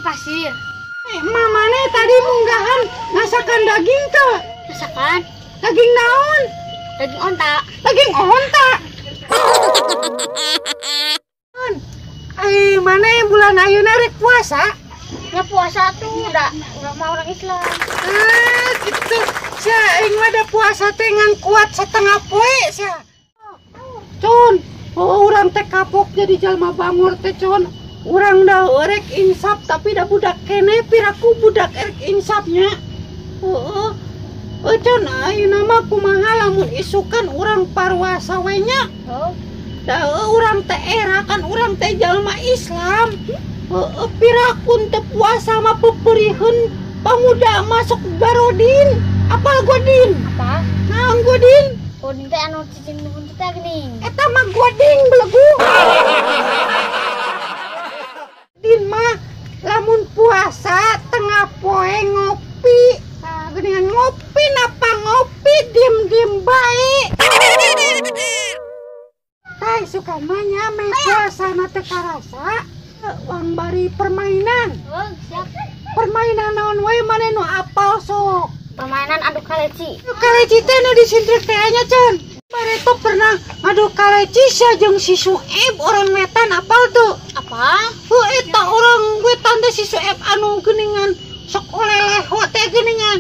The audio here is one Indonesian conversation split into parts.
Pasir. Mamane tadi munggahan masakan daging ke? Masakan? Daging naon? Daging onta. Daging onta. Mana bulan ayeuna rek puasa? Ya puasa tuh udah mau orang Islam. Gitu. Sia aing mah da puasa teh ngan kuat setengah poe sia. Con, urang teh kapok jadi jalma bangor teh con. Urang dah erek insap tapi dah budak kene piraku budak erek insapnya. Con ayeuna mah kumaha lamun isukan urang parwasa we nya. Da urang teh era kan urang teh jalma Islam. Pirakun teh puasa mah peperiheun pamuda masuk Garodin. Apal Godin? Apa? Naon Godin? Godin teh anu cicing nuhun teh geuning. Eta mah Goding belegu. Din mah lamun puasa tengah poe ngopi. Nah, geuningan ngopi napa ngopi diem bae. Tah suka nanya me puasa na teh karasa wang bari permainan. Siap. Permainan naon wae mane nu apal sok? Permainan adu kaleci. Kaleci teh nu disintrik teh nya Con. Bareto pernah adu kaleci sia jeung si Sueb orang metan apal tuh? Apa? Eta orang wetan teh si Sueb anu geuningan sok oleh-oleho teh geuningan.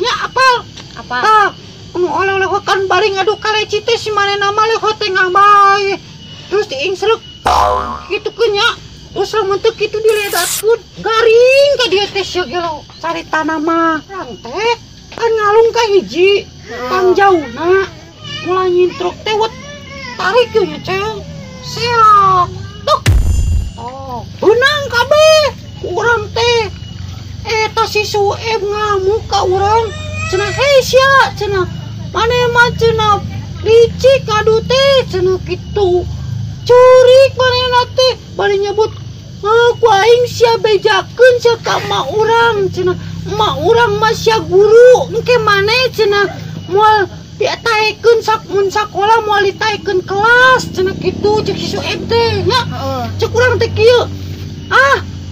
Nya apal? Apa? Tah, anu oleh-oleho kan bari ngadu kaleci teh si manehna mah leho teh ngabay. Terus diingsruk. Kitu nya. Terus lamun teu kitu diledatkeun garing ka dieu teh sia gelo. Caritana mah urang teh kan ngalung ka hiji. Kang jauhna mulai nyintruk teh wet tarik yeuh nya ceng. Seak. Tuh. Oh, beunang kabeh. Urang teh eta si Sueb ngamuk ka urang. Cenah hei sia cenah. Maneh mah cenah licik adu teh cenah kitu. Curik manehna teh bari nyebut ku aing sia bejakeun sia ka mak urang cenah. Mak urang mah sia guru engke maneh cenah moal ditaekeun mun sakola moal ditaekeun kelas cenah kitu cek si Sueb teh nya. Cek urang teh kieu.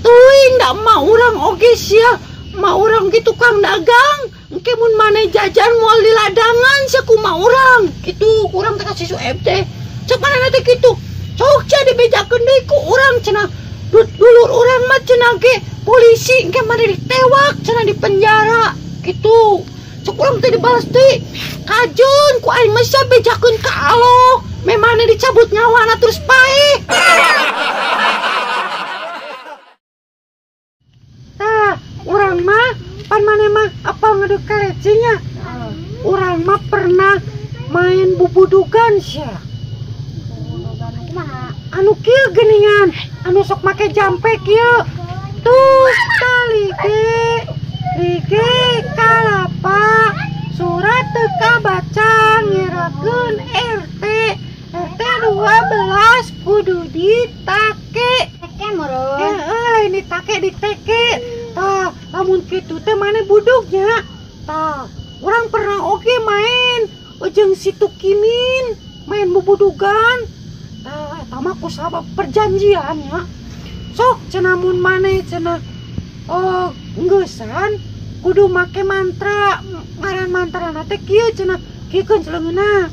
Teuing da mak urang oge sia. Mak urang ge tukang dagang. Engke mun maneh jajan moal di ladangan sia ku mak urang. Kitu urang teh ka si Sueb teh. Cek manehna teh kitu. Sok sia dibejakeun deui ku urang cenah. Dulur urang mah cenah ge polisi engke maneh ditewak cenah di penjara. Kitu. Cek urang teh dibalas deui. Kajeun ku aing mah sia bejakeun ka Allah. Me maneh dicabut nyawana terus pae. Tah, urang mah pan maneh mah apal ngadu kalecinya. Urang mah pernah main bubudugan sia. Anu kieu geuningan, anu sok make jampe kieu. Tuh tali ge kalapa surat teu kabaca ngerakeun RT 12 kudu ditake. Teke meureun. Lain ditake diteke. Tah, lamun kitu teh maneh budugnya. Tah, urang pernah oge main jeung si Tukimin, main bubudugan. Tah, eta mah ku sabab perjanjiannya. Sok cenah mun maneh cenah geussan kudu make mantra. Ngaran mantrana teh kieu cenah, kikeun celeungeunna.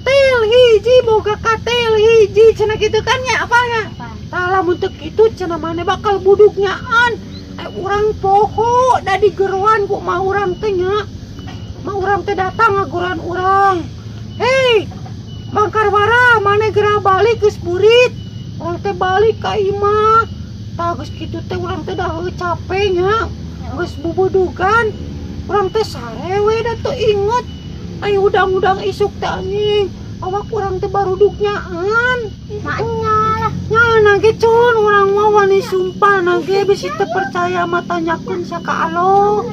Tel hiji boga katel hiji cenah kitu kan nya apanya? Tah lamun teu kitu cenah maneh bakal budugnyaan. Urang poho da digeroan ku mah urang teh nya. Mah urang teh datang ngaguran urang. Hei, Bangkar Wara maneh geura balik geus burit. Urang teh balik ka imah. Tah geus kitu teh urang teh dah capek nya. Geus bubudugan. Urang teh sarewe da teu inget. Ai udang-udang isuk teh anjing. Awak urang teh baruduknyaan. Maknya lah. con orang mau wani sumpah nage bisi percaya matanyakeun saka alo.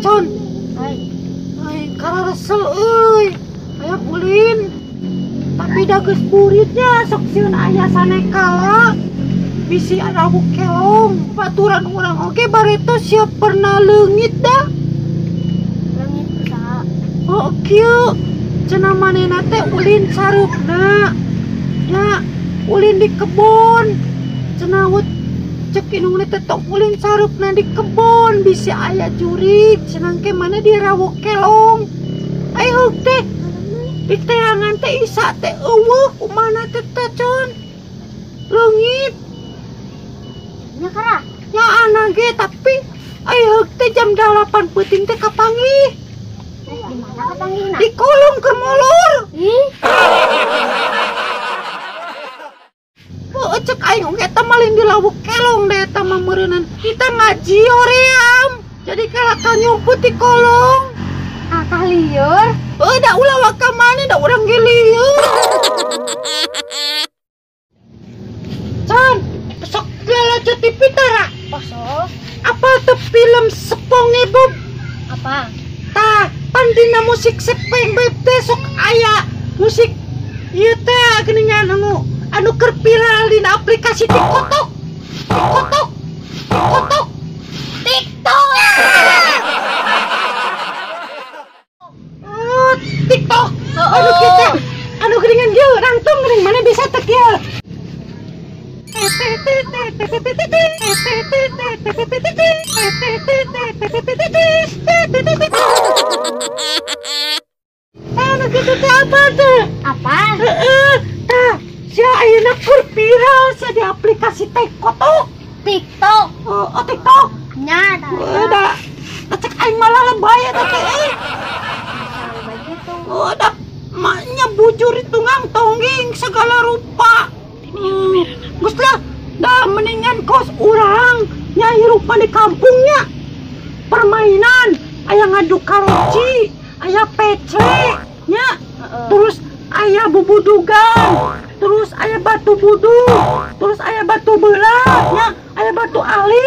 Con. Ai kararesel euy. Aya ulin. Tapi da geus buritnya sok sieun aya sanekala. Bisi ada kelong. Baturan urang oge bareto siap pernah leungit dah. Leungit kusaha? Oh kieu. Cenah manehna teh ulin sareupna. Ya, ulin di kebon. Cenah cek indung teh tok ulin sareupna di kebon bisi aya jurig cenah ke mana di rawok kelong. Ai heuk teh di teangan teh isa teh eueuh kumana teh con leungit Nya kara? nya ana ge tapi ai heuk teh jam 8 peuting teh kapanggih. Di mana kapanggihna? Di kolong keur molor. Ih, Cek aing oge eta malin di lawuk kelong deh eta mah meureunan. Kita ngaji oream. Jadi kalaka nyumput di kolong. akah lieur. Da ulah waka mana da urang ge lieur. Can, sok lalajo TV tara. Posok. Apa tuh film SpongeBob? Apa? Tah, pandina musik SpongeBob teh sok aya musik ieu teh geuningan anu keur viral dina aplikasi TikTok. TikTok. Anu kita anu geuningan dieu rangtung geuning mana bisa teh kieu. Anu kitu teh apa teh? Apa? Tah, sia ayeuna keur viral sia di aplikasi TikTok. TikTok. TikTok. Nya Da cek aing malah lebay eta teh. begitu. Da maknya bujur itu ngang tongging segala rupa. Geus lah, da mendingan kos urang nya hirupan di kampungnya. Permainan aya ngadu karoci, aya PC nya. Terus aya bubudugan, terus aya batu budu, terus aya batu belah nya, aya batu ali,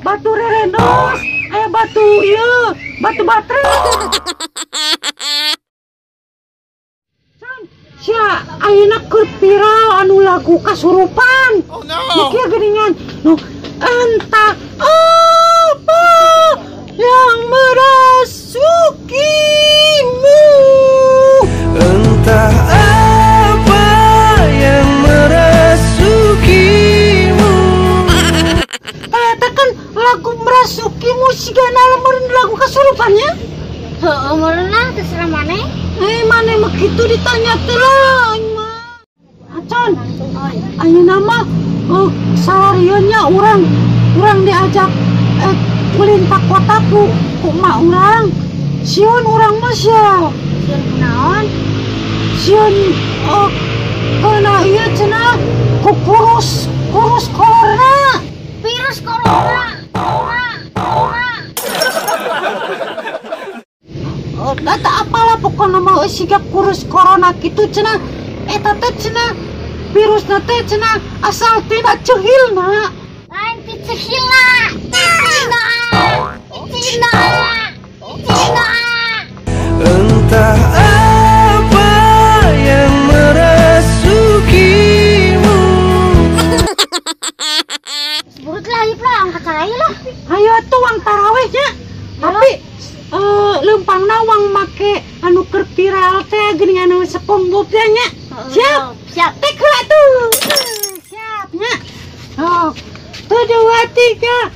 batu rerenos, aya batu ieu, batu baterai. Sia ayeuna keur viral anu lagu kasurupan. Oh no. Iki geuningan entah apa yang merasukimu. Entah apa yang merasukimu. Eta kan lagu merasukimu sigana lagu kasurupannya. Heeh, meureunna terserah maneh. Maneh mah kitu ditanya teh lah aing mah. Acan, ayeuna mah salarieunya urang diajak ulin ka kota ku mak urang. Sieun urang mah sia. Sieun kunaon? Sieun kana ieu cenah ku kurus corona. Virus corona. Data apalah pokoknya mah siga kurus corona gitu cenah. Eta teh cenah virusna teh cenah asal tidak cehilna. Lain ti cehilna. Cina. Entah apa yang merasukimu. Burut lah ieu lah angkat caranya lah. Hayo tuh wang tarawehnya. Tapi lempangna wang make anu keur viral teh geuningan anu SpongeBob teh nya. Siap teh heula tuh. Siap nya. 1 2 3.